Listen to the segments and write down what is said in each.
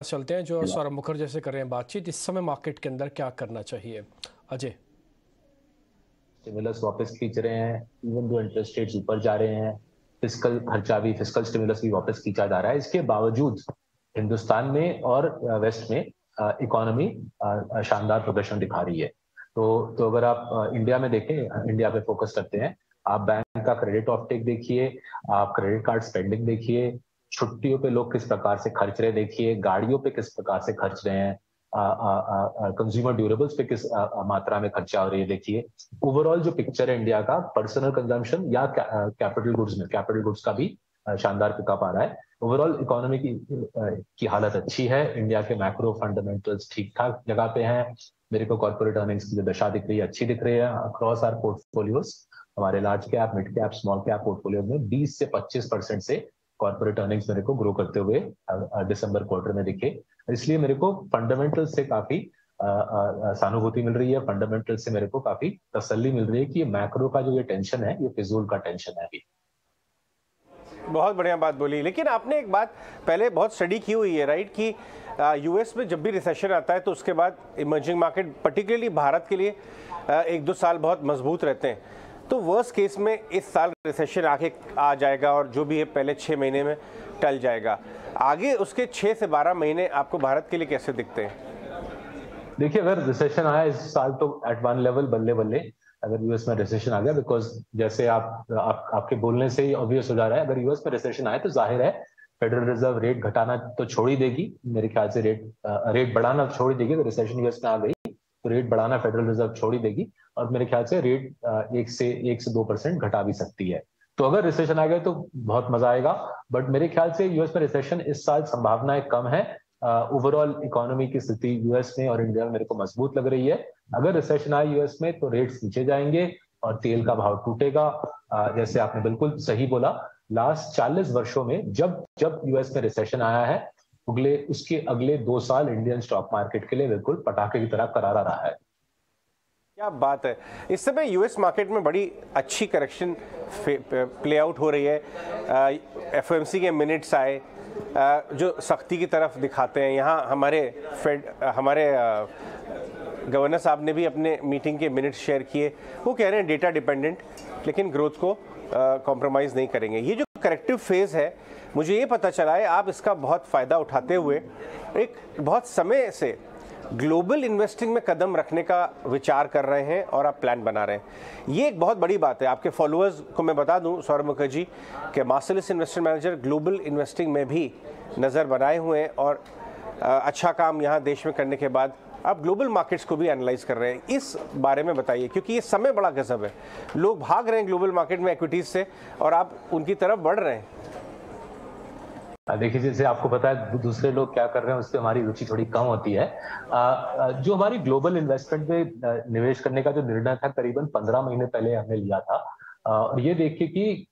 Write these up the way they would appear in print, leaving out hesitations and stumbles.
चलते हैं जो सौरभ मुखर्जी से कर रहे हैं बातचीत। इस समय मार्केट के अंदर क्या करना चाहिए अजय? स्टिमुलस वापस खींच रहे हैं, इवन दो इंटरेस्ट रेट्स ऊपर जा रहे हैं। फिजिकल स्टिमुलस भी वापस खींचा जा रहा है। इसके बावजूद हिंदुस्तान में और वेस्ट में इकोनॉमी शानदार प्रदर्शन दिखा रही है। तो अगर आप इंडिया में देखें, इंडिया पे फोकस करते हैं, आप बैंक का क्रेडिट ऑफटेक देखिए, आप क्रेडिट कार्ड स्पेंडिंग देखिए, छुट्टियों पे लोग किस प्रकार से खर्च रहे देखिए, गाड़ियों पे किस प्रकार से खर्च रहे हैं, कंज्यूमर ड्यूरेबल्स पे किस मात्रा में खर्चा हो रही है देखिए। ओवरऑल जो पिक्चर है इंडिया का पर्सनल कंजम्पशन या कैपिटल गुड्स का भी शानदार पिकअप आ रहा है। ओवरऑल इकोनॉमी की हालत अच्छी है। इंडिया के मैक्रो फंडामेंटल्स ठीक ठाक जगह पे हैं। मेरे को कॉर्पोरेट अर्निंग्स की जो दशा दिख रही है अच्छी दिख रही है अक्रॉस आर पोर्टफोलियोज। हमारे large cap, mid cap, small cap portfolio में 20 से 25% से कॉर्पोरेट अर्निंग्स मेरे को ग्रो करते हुए दिसंबर क्वार्टर में दिखे। इसलिए मेरे को फंडामेंटल से काफी सहानुभूति मिल रही है। फंडामेंटल से मेरे को काफी तसल्ली मिल रही है कि ये मैक्रो का जो ये टेंशन है, ये फिजूल का टेंशन है अभी। बहुत बढ़िया बात बोली। लेकिन आपने एक बात पहले बहुत स्टडी की हुई है, राइट, कि यूएस में जब भी रिसेशन आता है तो उसके बाद इमर्जिंग मार्केट पर्टिकुलरली भारत के लिए एक दो साल बहुत मजबूत रहते हैं। तो वर्स्ट केस में इस साल रिसेशन आके आ जाएगा और जो भी है पहले 6 महीने में टल जाएगा। आगे उसके 6 से 12 महीने आपको भारत के लिए कैसे दिखते हैं? देखिए, अगर रिसेशन आया इस साल तो एट वन लेवल बल्ले बल्ले अगर यूएस में रिसेशन आ गया, बिकॉज जैसे आपके बोलने से ही ऑब्वियस हो जा रहा है, अगर यूएस में रिसेशन आए तो जाहिर है फेडरल रिजर्व रेट घटाना तो छोड़ ही देगी। मेरे ख्याल से रेट बढ़ाना छोड़ ही देगी। अगर रिसेशन यूएस में आ गई तो रेट बढ़ाना फेडरल रिजर्व छोड़ ही देगी और मेरे ख्याल से रेट 1 से 2% घटा भी सकती है। तो अगर रिसेशन आ गया तो बहुत मजा आएगा। बट मेरे ख्याल से यूएस में रिसेशन इस साल संभावनाएं कम है। ओवरऑल इकोनॉमी की स्थिति यूएस में और इंडिया में मेरे को मजबूत लग रही है। अगर रिसेशन आए यूएस में तो रेट्स नीचे जाएंगे और तेल का भाव टूटेगा। जैसे आपने बिल्कुल सही बोला, लास्ट 40 वर्षों में जब जब यूएस में रिसेशन आया है, उसके अगले 2 साल इंडियन स्टॉक मार्केट के लिए बिल्कुल पटाखे की तरह करारा रहा है। क्या बात है। इस समय यूएस मार्केट में बड़ी अच्छी करेक्शन प्ले आउट हो रही है। एफओएमसी के मिनट्स आए जो सख्ती की तरफ दिखाते हैं। यहाँ हमारे गवर्नर साहब ने भी अपने मीटिंग के मिनट्स शेयर किए। वो कह रहे हैं डेटा डिपेंडेंट, लेकिन ग्रोथ को कॉम्प्रोमाइज़ नहीं करेंगे। ये जो करेक्टिव फेज़ है, मुझे ये पता चला है आप इसका बहुत फ़ायदा उठाते हुए एक बहुत समय से ग्लोबल इन्वेस्टिंग में कदम रखने का विचार कर रहे हैं और आप प्लान बना रहे हैं। ये एक बहुत बड़ी बात है। आपके फॉलोअर्स को मैं बता दूं, सौरभ मुखर्जी के मार्सेलिस इन्वेस्टमेंट मैनेजर ग्लोबल इन्वेस्टिंग में भी नज़र बनाए हुए हैं और अच्छा काम यहाँ देश में करने के बाद आप ग्लोबल मार्केट्स को भी एनालाइज कर रहे हैं। इस बारे में बताइए, क्योंकि ये समय बड़ा गजब है। लोग भाग रहे हैं ग्लोबल मार्केट में एक्विटीज़ से और आप उनकी तरफ बढ़ रहे हैं। देखिए, जैसे आपको पता है दूसरे लोग क्या कर रहे हैं उससे हमारी रुचि थोड़ी कम होती है। जो हमारी ग्लोबल इन्वेस्टमेंट में निवेश करने का जो निर्णय था करीबन 15 महीने पहले हमने लिया था। और ये देखिए कि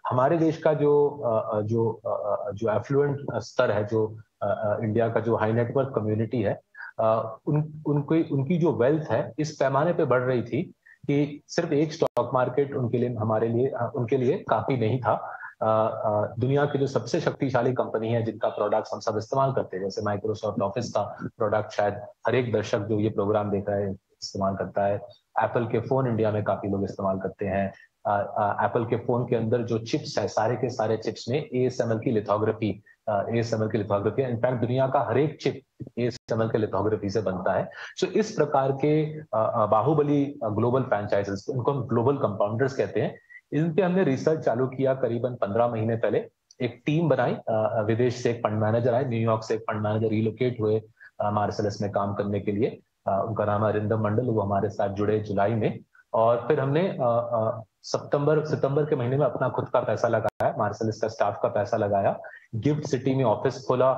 हमारे देश का जो एफ्लुएंट स्तर है, जो इंडिया का जो हाई नेटवर्क कम्युनिटी है, उनकी जो वेल्थ है इस पैमाने पे बढ़ रही थी कि सिर्फ एक स्टॉक मार्केट उनके लिए काफी नहीं था। दुनिया की जो सबसे शक्तिशाली कंपनी है जिनका प्रोडक्ट्स हम सब इस्तेमाल करते हैं, जैसे माइक्रोसॉफ्ट ऑफिस का प्रोडक्ट शायद हर एक दर्शक जो ये प्रोग्राम देख रहा है इस्तेमाल करता है। एप्पल के फोन इंडिया में काफी लोग इस्तेमाल करते हैं। एप्पल के फोन के अंदर जो चिप्स है, सारे के सारे चिप्स में एएसएमएल की लिथोग्राफी इनफैक्ट दुनिया का हर एक चिप एएसएमएल के लिथोग्राफी से बनता है। सो इस प्रकार के बाहुबली ग्लोबल फ्रेंचाइजेस, उनको हम ग्लोबल कंपाउंडर्स कहते हैं, इन पे हमने रिसर्च चालू किया करीबन 15 महीने पहले। एक टीम बनाई, विदेश से एक फंड मैनेजर आए, न्यूयॉर्क से एक फंड मैनेजर रिलोकेट हुए मार्सेलस में काम करने के लिए। उनका नाम है अरिंदम मंडल। वो हमारे साथ जुड़े जुलाई में और फिर हमने सितंबर के महीने में अपना खुद का पैसा लगाया, मार्सेलस का स्टाफ का पैसा लगाया, गिफ्ट सिटी में ऑफिस खोला,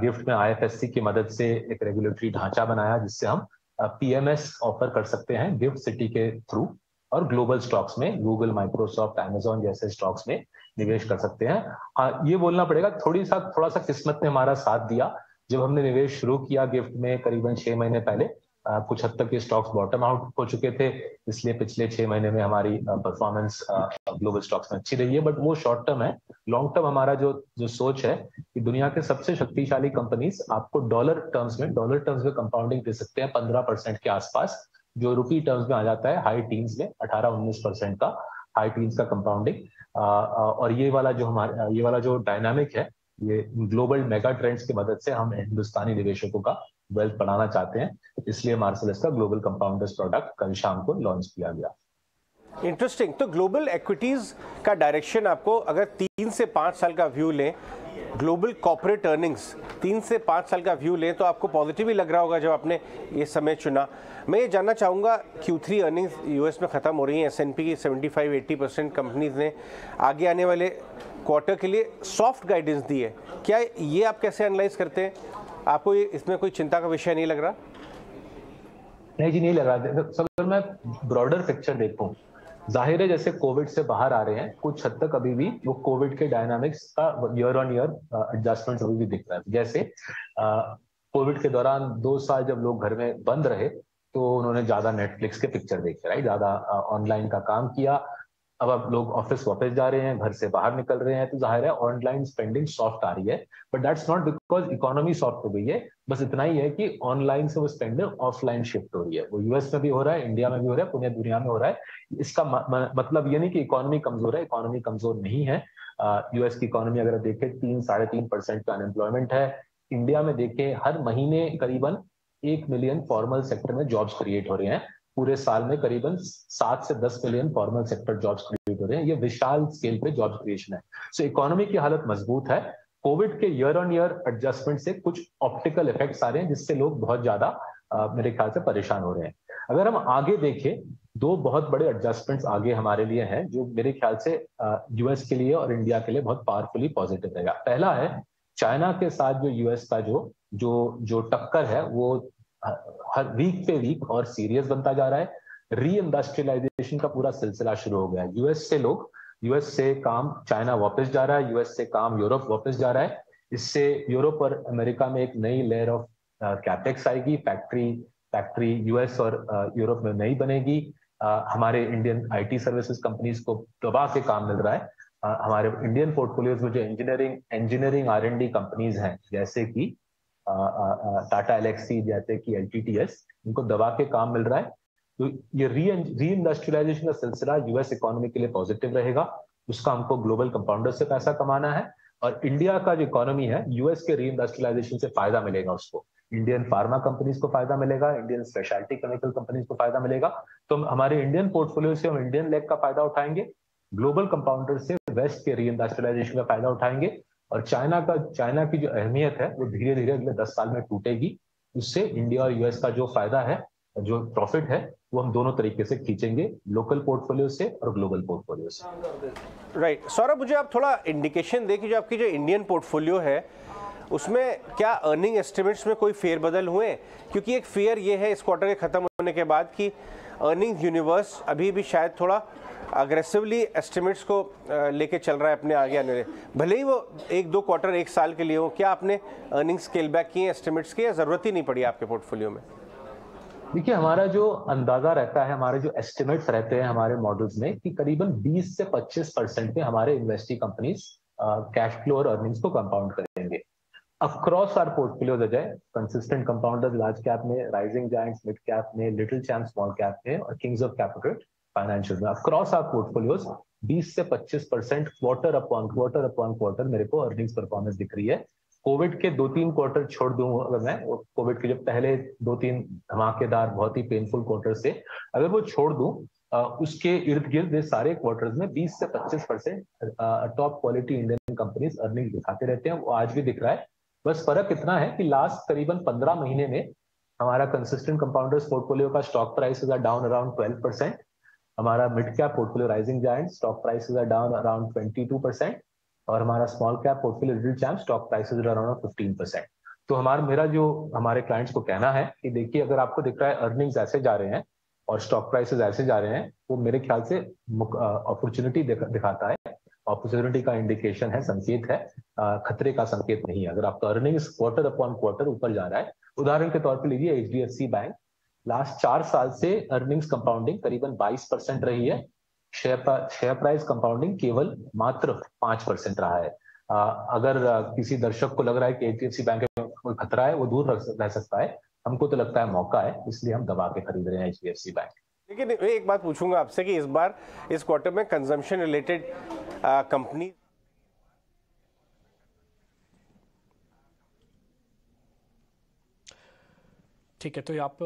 गिफ्ट में आईएफएससी की मदद से एक रेगुलेटरी ढांचा बनाया जिससे हम पीएमएस ऑफर कर सकते हैं गिफ्ट सिटी के थ्रू और ग्लोबल स्टॉक्स में गूगल, माइक्रोसॉफ्ट, अमेजॉन जैसे स्टॉक्स में निवेश कर सकते हैं। हाँ, ये बोलना पड़ेगा थोड़ा सा किस्मत ने हमारा साथ दिया। जब हमने निवेश शुरू किया गिफ्ट में करीबन 6 महीने पहले, कुछ हद तक ये स्टॉक्स बॉटम आउट हो चुके थे, इसलिए पिछले 6 महीने में हमारी परफॉर्मेंस ग्लोबल स्टॉक्स में अच्छी रही है, बट वो शॉर्ट टर्म है। लॉन्ग टर्म हमारा जो जो सोच है कि दुनिया के सबसे शक्तिशाली कंपनीज आपको डॉलर टर्म्स में कंपाउंडिंग दे सकते हैं 15% के आसपास, जो रुपी टर्म्स में आ जाता है हाई टीन्स में 18-19% का हाई टीन्स का कंपाउंडिंग। और ये वाला जो डायनामिक है, ये ग्लोबल मेगा ट्रेंड्स की मदद से हम हिंदुस्तानी निवेशकों का वेल्थ बढ़ाना चाहते हैं, इसलिए मार्सेलस का ग्लोबल कंपाउंडर्स प्रोडक्ट कल शाम को लॉन्च किया गया। इंटरेस्टिंग। तो ग्लोबल एक्विटीज का डायरेक्शन आपको अगर 3 से 5 साल का व्यू लें, ग्लोबल कॉर्पोरेट अर्निंग्स 3 से 5 साल का व्यू लें, तो आपको पॉजिटिव ही लग रहा होगा जब आपने ये समय चुना। मैं ये जानना चाहूँगा, Q3 अर्निंग्स यूएस में ख़त्म हो रही हैं, S&P की 75-80% कंपनीज ने आगे आने वाले क्वार्टर के लिए सॉफ्ट गाइडेंस दी है। क्या ये आप कैसे एनालाइज करते हैं? आपको ये इसमें कोई चिंता का विषय नहीं लग रहा? नहीं जी, नहीं लग रहा। अगर मैं ब्रॉडर पिक्चर देखूं, जाहिर है जैसे कोविड से बाहर आ रहे हैं, कुछ हद तक अभी भी वो कोविड के डायनामिक्स का ईयर ऑन ईयर एडजस्टमेंट अभी भी दिख रहा है। जैसे कोविड के दौरान 2 साल जब लोग घर में बंद रहे, तो उन्होंने ज्यादा नेटफ्लिक्स के पिक्चर देखे, राइट, ज्यादा ऑनलाइन का काम किया। अब लोग ऑफिस वापस जा रहे हैं, घर से बाहर निकल रहे हैं, तो जाहिर है ऑनलाइन स्पेंडिंग सॉफ्ट आ रही है, but that's not because economy soft हो गई है। बस इतना ही है कि ऑनलाइन से वो स्पेंडिंग ऑफलाइन शिफ्ट हो रही है। वो यूएस में भी हो रहा है, इंडिया में भी हो रहा है, पूरी दुनिया में हो रहा है। इसका मतलब ये नहीं कि इकोनॉमी कमजोर है, इकोनॉमी कमजोर नहीं है। यूएस की इकोनॉमी अगर देखें 3-3.5% का अनएम्प्लॉयमेंट है। इंडिया में देखें हर महीने करीबन 1 मिलियन फॉर्मल सेक्टर में जॉब्स क्रिएट हो रहे हैं। पूरे साल में करीबन 7 से 10 million formal sector jobs create हो रहे हैं। ये विशाल स्केल पे जॉब क्रिएशन है। सो इकोनॉमी की हालत मजबूत है। कोविड के ईयर ऑन ईयर एडजस्टमेंट से कुछ ऑप्टिकल इफेक्ट्स आ रहे हैं, जिससे लोग बहुत ज्यादा मेरे ख्याल से परेशान हो रहे हैं। अगर हम आगे देखें, 2 बहुत बड़े एडजस्टमेंट्स आगे हमारे लिए हैं, जो मेरे ख्याल से यूएस के लिए और इंडिया के लिए बहुत पावरफुली पॉजिटिव रहेगा। पहला है चाइना के साथ जो यूएस का जो टक्कर है, वो हर वीक पे वीक और सीरियस बनता जा रहा है। री इंडस्ट्रियलाइजेशन का पूरा सिलसिला शुरू हो गया है। यूएस से काम चाइना वापस जा रहा है, यूएस से काम यूरोप वापस जा रहा है। इससे यूरोप और अमेरिका में एक नई लेयर ऑफ कैपेक्स आएगी। फैक्ट्री यूएस और यूरोप में नई बनेगी। हमारे इंडियन आईटी सर्विसेज कंपनीज को दबा के काम मिल रहा है। हमारे इंडियन पोर्टफोलियोज में जो इंजीनियरिंग R&D कंपनीज हैं, जैसे कि टाटा एलेक्सी, जैसे कि LTTS, इनको दबा के काम मिल रहा है। तो ये री इंडस्ट्रियलाइजेशन का सिलसिला यूएस इकोनॉमी के लिए पॉजिटिव रहेगा। उसका हमको ग्लोबल कंपाउंडर से पैसा कमाना है। और इंडिया का जो इकोनॉमी है, यूएस के री इंडस्ट्रियलाइजेशन से फायदा मिलेगा उसको। इंडियन फार्मा कंपनीज को फायदा मिलेगा, इंडियन स्पेशलिटी केमिकल कंपनीज को फायदा मिलेगा। तो हमारे इंडियन पोर्टफोलियो से हम इंडियन लेग का फायदा उठाएंगे, ग्लोबल कंपाउंडर से वेस्ट के री इंडस्ट्रियलाइजेशन का फायदा उठाएंगे। और चाइना की जो अहमियत है, वो धीरे धीरे अगले 10 साल में टूटेगी। उससे इंडिया और यूएस का जो फायदा है, जो प्रॉफिट है, वो हम दोनों तरीके से खींचेंगे, लोकल पोर्टफोलियो से और ग्लोबल पोर्टफोलियो से। राइट। सौरभ, मुझे आप थोड़ा इंडिकेशन दें कि जो आपकी जो इंडियन पोर्टफोलियो है, उसमें क्या अर्निंग एस्टिमेट्स में कोई फेरबदल हुए? क्योंकि एक फेयर ये है इस क्वार्टर के खत्म होने के बाद कि अर्निंग यूनिवर्स अभी भी शायद थोड़ा अग्रेसिवली एस्टिमेट्स को लेके चल रहा है अपने आगे आने, भले ही वो 1-2 क्वार्टर 1 साल के लिए हो। क्या आपने अर्निंग स्केल बैक किए एस्टिमेट्स की, या जरूरत ही नहीं पड़ी आपके पोर्टफोलियो में? देखिए, हमारा जो अंदाजा रहता है, हमारे जो एस्टिमेट्स रहते हैं हमारे मॉडल्स में, कि करीबन 20 से 25% में हमारे इन्वेस्टी कंपनीज कैश फ्लो और अर्निंग्स को कंपाउंड करेंगे across our portfolios. Ajay, consistent compounders large cap में, राइजिंग जायंट्स मिड कैप में, लिटिल चैम्प स्मॉल कैप में, और किंग्स ऑफ कैपिटल फाइनेंशियल में, अक्रॉस आर पोर्टफोलियोज 20 से 25% क्वार्टर अपॉन क्वार्टर मेरे को अर्निंग्स परफॉर्मेंस दिख रही है। कोविड के 2-3 क्वार्टर छोड़ दूं अगर मैं, कोविड के जो पहले 2-3 धमाकेदार बहुत ही पेनफुल क्वार्टर से अगर वो छोड़ दूं, उसके इर्द गिर्द ये सारे क्वार्टर्स में 20 से 25% top quality Indian companies earning दिखाते रहते हैं। वो आज भी दिख रहा है। बस फर्क इतना है कि लास्ट करीबन 15 महीने में हमारा कंसिस्टेंट कंपाउंडर्स पोर्टफोलियो का stock prices are down around 12%। हमारा mid cap portfolio rising giant stock prices are down around 22%, और हमारा small cap portfolio little champ stock prices are around 15%। तो हमारे क्लाइंट्स को कहना है कि देखिए, अगर आपको दिख रहा है अर्निंग्स ऐसे जा रहे हैं और स्टॉक प्राइसेस ऐसे जा रहे हैं, वो मेरे ख्याल से अपॉर्चुनिटी दिखाता है। अपॉर्चुनिटी का इंडिकेशन है, संकेत है, खतरे का संकेत नहीं है। अगर आपका अर्निंग्स क्वार्टर अपॉन क्वार्टर ऊपर जा रहा है, उदाहरण के तौर पर लीजिए HDFC बैंक लास्ट 4 साल से अर्निंग्स कंपाउंडिंग करीबन 22% रही है। शेयर प्राइस कंपाउंडिंग केवल मात्र 5% रहा है। अगर किसी दर्शक को लग रहा है कि एचडीएफसी बैंक में कोई खतरा है, वो दूर रह सकता है। हमको तो लगता है मौका है, इसलिए हम दबा के खरीद रहे हैं एचडीएफसी बैंक। लेकिन मैं एक बात पूछूंगा आपसे कि इस बार इस क्वार्टर में कंजम्पशन रिलेटेड कंपनी ठीक है, तो आप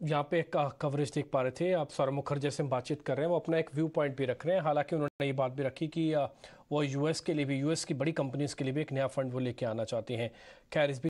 यहाँ पे एक कवरेज देख पा रहे थे आप। सौरभ मुखर्जी से हम बातचीत कर रहे हैं, वो अपना एक व्यू पॉइंट भी रख रहे हैं। हालांकि उन्होंने ये बात भी रखी कि वो यूएस के लिए भी, यूएस की बड़ी कंपनीज के लिए भी एक नया फंड वो लेके आना चाहती हैं। खैर इस